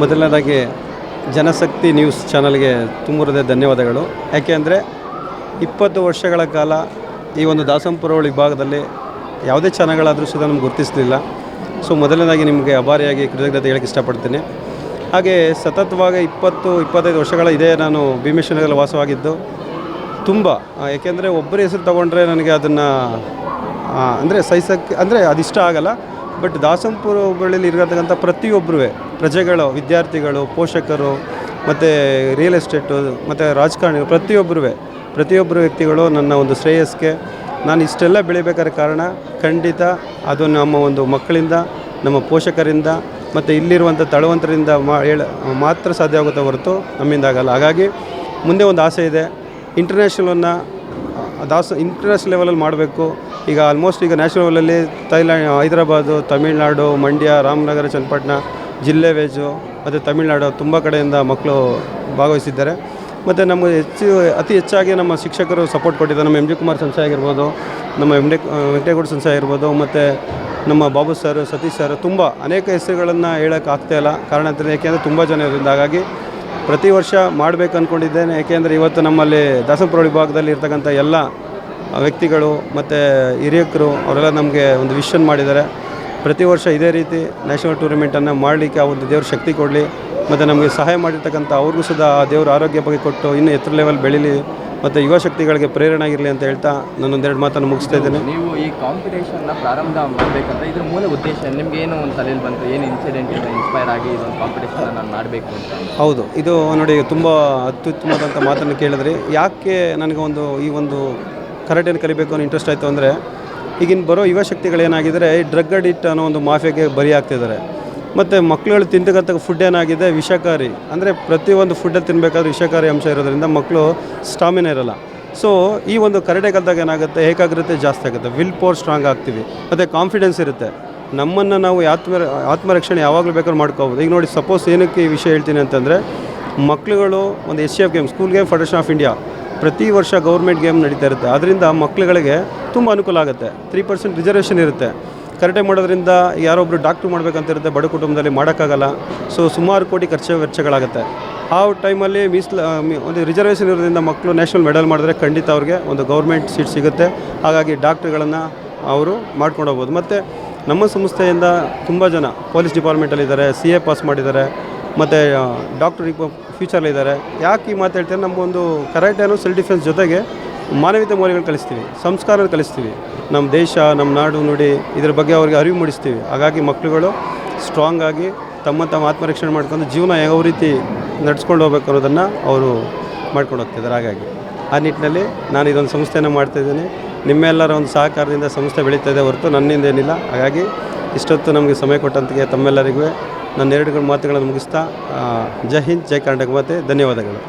ಮೊದಲನೇದಾಗಿ ಜನಶಕ್ತಿ ನ್ಯೂಸ್ ಚಾನಲ್ಗೆ ತುಂಬ ಧನ್ಯವಾದಗಳು. ಯಾಕೆ ಅಂದರೆ 20 ವರ್ಷಗಳ ಕಾಲ ಈ ಒಂದು ದಾಸಂಪುರ ವಿಭಾಗದಲ್ಲಿ ಯಾವುದೇ ಚಾನಲ್ಗಳಾದರೂ ಸುಧಾ ನಮ್ಗೆ ಗುರುತಿಸಲಿಲ್ಲ. ಸೊ ಮೊದಲನೇದಾಗಿ ನಿಮಗೆ ಅಭಾರಿಯಾಗಿ ಕೃತಜ್ಞತೆ ಹೇಳಕ್ಕೆ ಇಷ್ಟಪಡ್ತೀನಿ. ಹಾಗೆ ಸತತವಾಗಿ 20-25 ವರ್ಷಗಳ ಇದೇ ನಾನು ಭೀಮೇಶ್ವರದಲ್ಲಿ ವಾಸವಾಗಿದ್ದು ತುಂಬ, ಏಕೆಂದರೆ ಒಬ್ಬರ ಹೆಸರು ತೊಗೊಂಡ್ರೆ ನನಗೆ ಅದನ್ನು ಅಂದರೆ ಸಹಿಸೋಕ್ಕೆ ಅಂದರೆ ಅದಿಷ್ಟ ಆಗಲ್ಲ. ಬಟ್ ದಾಸಂಪುರ ಹೋಬಳಿಯಲ್ಲಿ ಇರತಕ್ಕಂಥ ಪ್ರತಿಯೊಬ್ಬರೂ ಪ್ರಜೆಗಳು, ವಿದ್ಯಾರ್ಥಿಗಳು, ಪೋಷಕರು ಮತ್ತು ರಿಯಲ್ ಎಸ್ಟೇಟು ಮತ್ತು ರಾಜಕಾರಣಿ ಪ್ರತಿಯೊಬ್ಬರು ವ್ಯಕ್ತಿಗಳು ನನ್ನ ಒಂದು ಶ್ರೇಯಸ್ಸಿಗೆ ನಾನು ಇಷ್ಟೆಲ್ಲ ಬೆಳಿಬೇಕಾದ ಕಾರಣ ಖಂಡಿತ ಅದು ನಮ್ಮ ಒಂದು ಮಕ್ಕಳಿಂದ, ನಮ್ಮ ಪೋಷಕರಿಂದ ಮತ್ತು ಇಲ್ಲಿರುವಂಥ ತಳವಂತರಿಂದ ಮಾತ್ರ ಸಾಧ್ಯ ಆಗುತ್ತೆ ಹೊರತು ನಮ್ಮಿಂದ ಆಗಲ್ಲ. ಹಾಗಾಗಿ ಮುಂದೆ ಒಂದು ಆಸೆ ಇದೆ, ಇಂಟರ್ನ್ಯಾಷನಲ್ ಲೆವೆಲಲ್ಲಿ ಮಾಡಬೇಕು. ಈಗ ಆಲ್ಮೋಸ್ಟ್ ಈಗ ನ್ಯಾಷನಲ್ ಲೆವೆಲಲ್ಲಿ ಹೈದರಾಬಾದು, ತಮಿಳ್ನಾಡು, ಮಂಡ್ಯ, ರಾಮನಗರ, ಚನ್ನಪಟ್ಟಣ ಜಿಲ್ಲೆ ವೇಜು ಮತ್ತು ತಮಿಳ್ನಾಡು ತುಂಬ ಕಡೆಯಿಂದ ಮಕ್ಕಳು ಭಾಗವಹಿಸಿದ್ದಾರೆ. ಮತ್ತು ನಮಗೆ ಅತಿ ಹೆಚ್ಚಾಗಿ ನಮ್ಮ ಶಿಕ್ಷಕರು ಸಪೋರ್ಟ್ ಕೊಟ್ಟಿದ್ದಾರೆ. ನಮ್ಮ MG ಕುಮಾರ್ ಸಂಸ್ಥೆ ಆಗಿರ್ಬೋದು, ನಮ್ಮ ವೆಂಕಟೇಗೌಡ ಸಂಸ್ಥೆ ಆಗಿರ್ಬೋದು, ಮತ್ತು ನಮ್ಮ ಬಾಬು ಸರ್, ಸತೀಶ್ ಸರ್, ತುಂಬ ಅನೇಕ ಹೆಸರುಗಳನ್ನು ಹೇಳೋಕ್ಕೆ ಆಗ್ತಾಯಿಲ್ಲ. ಕಾರಣ ಅಂತಂದರೆ ಏಕೆಂದರೆ ತುಂಬ ಜನ ಇರೋದ್ರಿಂದ. ಹಾಗಾಗಿ ಪ್ರತಿ ವರ್ಷ ಮಾಡಬೇಕು ಅಂದ್ಕೊಂಡಿದ್ದೇನೆ. ಏಕೆಂದರೆ ಇವತ್ತು ನಮ್ಮಲ್ಲಿ ದಾಸಂಪುರ ವಿಭಾಗದಲ್ಲಿ ಇರ್ತಕ್ಕಂಥ ಎಲ್ಲ ವ್ಯಕ್ತಿಗಳು ಮತ್ತು ಹಿರಿಯಕರು ಅವರೆಲ್ಲ ನಮಗೆ ಒಂದು ವಿಷನ್ ಮಾಡಿದ್ದಾರೆ. ಪ್ರತಿ ವರ್ಷ ಇದೇ ರೀತಿ ನ್ಯಾಷನಲ್ ಟೂರ್ನಮೆಂಟನ್ನು ಮಾಡಲಿಕ್ಕೆ ಆ ಒಂದು ದೇವ್ರ ಶಕ್ತಿ ಕೊಡಲಿ ಮತ್ತು ನಮಗೆ ಸಹಾಯ ಮಾಡಿರ್ತಕ್ಕಂಥ ಅವ್ರಿಗೂ ಸುಧಾ ಆ ದೇವ್ರ ಆರೋಗ್ಯ ಬಗ್ಗೆ ಕೊಟ್ಟು ಇನ್ನೂ ಎತ್ತರ ಲೆವೆಲ್ ಬೆಳೀಲಿ ಮತ್ತು ಯುವ ಶಕ್ತಿಗಳಿಗೆ ಪ್ರೇರಣೆ ಆಗಿರಲಿ ಅಂತ ಹೇಳ್ತಾ ನಾನೊಂದೆರಡು ಮಾತನ್ನು ಮುಗಿಸ್ತಾ ಇದ್ದೇನೆ. ನೀವು ಈ ಕಾಂಪಿಟೇಷನ್ನ ಪ್ರಾರಂಭ ಮಾಡಬೇಕಂತ ಇದ್ರ ಮೂಲ ಉದ್ದೇಶ ನಿಮಗೆ ಏನು ಒಂದು ತಲೆಯಲ್ಲಿ ಬಂತು, ಏನು ಇನ್ಸಿಡೆಂಟಿಂದ ಇನ್ಸ್ಪೈರ್ ಆಗಿ ಇದೊಂದು ಕಾಂಪಿಟೇಷನ್ನ ನಾನು ಮಾಡಬೇಕು ಅಂತ? ಹೌದು, ಇದು ನೋಡಿ ತುಂಬ ಅತ್ಯುತ್ತಮವಾದಂಥ ಮಾತನ್ನು ಕೇಳಿದ್ರಿ. ಯಾಕೆ ನನಗೆ ಈ ಒಂದು ಕರಾಟೆಯನ್ನು ಕಲಿಬೇಕು ಅನ್ನೋ ಇಂಟ್ರೆಸ್ಟ್ ಆಯಿತು ಅಂದರೆ, ಈಗಿನ ಬರೋ ಯುವ ಶಕ್ತಿಗಳೇನಾಗಿದ್ದಾರೆ ಈ ಡ್ರಗ್ ಅಡಿಕ್ಟ್ ಅನ್ನೋ ಒಂದು ಮಾಫಿಯಾಗೆ ಬರಿ ಆಗ್ತಿದ್ದಾರೆ. ಮತ್ತು ಮಕ್ಕಳುಗಳು ತಿಂತಕ್ಕಂಥ ಫುಡ್ ಏನಾಗಿದೆ ವಿಷಕಾರಿ, ಅಂದರೆ ಪ್ರತಿಯೊಂದು ಫುಡ್ಡಲ್ಲಿ ತಿನ್ನಬೇಕಾದ್ರೆ ವಿಷಕಾರಿ ಅಂಶ ಇರೋದ್ರಿಂದ ಮಕ್ಕಳು ಸ್ಟಾಮಿನಾ ಇರೋಲ್ಲ. ಸೊ ಈ ಒಂದು ಕರಾಟೆ ಕಲಿತಾಗ ಏನಾಗುತ್ತೆ, ಏಕಾಗ್ರತೆ ಜಾಸ್ತಿ ಆಗುತ್ತೆ, ವಿಲ್ ಪವರ್ ಸ್ಟ್ರಾಂಗ್ ಆಗ್ತೀವಿ ಮತ್ತು ಕಾನ್ಫಿಡೆನ್ಸ್ ಇರುತ್ತೆ. ನಮ್ಮನ್ನು ನಾವು ಆತ್ಮರಕ್ಷಣೆ ಯಾವಾಗಲೂ ಬೇಕಾದ್ರೂ ಮಾಡ್ಕೋಬೋದು. ಈಗ ನೋಡಿ, ಸಪೋಸ್ ಏನಕ್ಕೆ ಈ ವಿಷಯ ಹೇಳ್ತೀನಿ ಅಂತಂದರೆ, ಮಕ್ಕಳುಗಳು ಒಂದು SCF game, school game federation of India ಪ್ರತಿ ವರ್ಷ ಗೌರ್ಮೆಂಟ್ ಗೇಮ್ ನಡೀತಾ ಇರುತ್ತೆ. ಅದರಿಂದ ಮಕ್ಕಳುಗಳಿಗೆ ತುಂಬ ಅನುಕೂಲ ಆಗುತ್ತೆ. 3% ರಿಸರ್ವೇಷನ್ ಇರುತ್ತೆ. ಕರಾಟೆ ಮಾಡೋದ್ರಿಂದ ಯಾರೊಬ್ಬರು ಡಾಕ್ಟ್ರು ಮಾಡಬೇಕಂತ ಇರುತ್ತೆ, ಬಡ ಕುಟುಂಬದಲ್ಲಿ ಮಾಡೋಕ್ಕಾಗಲ್ಲ. ಸೊ ಸುಮಾರು ಕೋಟಿ ವೆಚ್ಚಗಳಾಗುತ್ತೆ. ಆ ಟೈಮಲ್ಲಿ ಒಂದು ರಿಸರ್ವೇಷನ್ ಇರೋದ್ರಿಂದ ಮಕ್ಕಳು ನ್ಯಾಷನಲ್ ಮೆಡಲ್ ಮಾಡಿದ್ರೆ ಖಂಡಿತ ಅವ್ರಿಗೆ ಒಂದು ಗೌರ್ಮೆಂಟ್ ಸೀಟ್ ಸಿಗುತ್ತೆ. ಹಾಗಾಗಿ ಡಾಕ್ಟ್ರುಗಳನ್ನು ಅವರು ಮಾಡ್ಕೊಂಡು ಹೋಗ್ಬೋದು. ಮತ್ತು ನಮ್ಮ ಸಂಸ್ಥೆಯಿಂದ ತುಂಬ ಜನ ಪೊಲೀಸ್ ಡಿಪಾರ್ಟ್ಮೆಂಟಲ್ಲಿದ್ದಾರೆ, CA ಪಾಸ್ ಮಾಡಿದ್ದಾರೆ ಮತ್ತು ಡಾಕ್ಟರ್ ಫ್ಯೂಚರ್ಲಿದ್ದಾರೆ. ಯಾಕೆ ಈ ಮಾತು ಹೇಳ್ತಾರೆ, ನಮಗೊಂದು ಕರಾಟೆನೂ ಸೆಲ್ಫ್ ಡಿಫೆನ್ಸ್ ಜೊತೆಗೆ ಮಾನವೀಯತೆ ಮೌಲ್ಯಗಳು ಕಲಿಸ್ತೀವಿ, ಸಂಸ್ಕಾರ ಕಲಿಸ್ತೀವಿ, ನಮ್ಮ ದೇಶ, ನಮ್ಮ ನಾಡು ನುಡಿ ಇದ್ರ ಬಗ್ಗೆ ಅವ್ರಿಗೆ ಅರಿವು ಮೂಡಿಸ್ತೀವಿ. ಹಾಗಾಗಿ ಮಕ್ಕಳುಗಳು ಸ್ಟ್ರಾಂಗ್ ಆಗಿ ತಮ್ಮ ಆತ್ಮರಕ್ಷಣೆ ಮಾಡ್ಕೊಂಡು ಜೀವನ ಯಾವ ರೀತಿ ನಡ್ಸ್ಕೊಂಡು ಹೋಗ್ಬೇಕು ಅನ್ನೋದನ್ನು ಅವರು ಮಾಡ್ಕೊಂಡು ಹೋಗ್ತಿದ್ದಾರೆ. ಹಾಗಾಗಿ ಆ ನಿಟ್ಟಿನಲ್ಲಿ ನಾನು ಇದೊಂದು ಸಂಸ್ಥೆಯನ್ನು ಮಾಡ್ತಾಯಿದ್ದೀನಿ. ನಿಮ್ಮೆಲ್ಲರ ಒಂದು ಸಹಕಾರದಿಂದ ಸಂಸ್ಥೆ ಬೆಳೀತಾ ಇದೆ ಹೊರತು ನನ್ನಿಂದ ಏನಿಲ್ಲ. ಹಾಗಾಗಿ ಇಷ್ಟೊತ್ತು ನಮಗೆ ಸಮಯ ಕೊಟ್ಟಂತಿಗೆ ತಮ್ಮೆಲ್ಲರಿಗೂ ನನ್ನ 2 ಮಾತುಗಳನ್ನು ಮುಗಿಸ್ತಾ ಜೈ ಹಿಂದ್, ಜೈ ಕರ್ನಾಟಕ ಮಾತೆ, ಧನ್ಯವಾದಗಳು.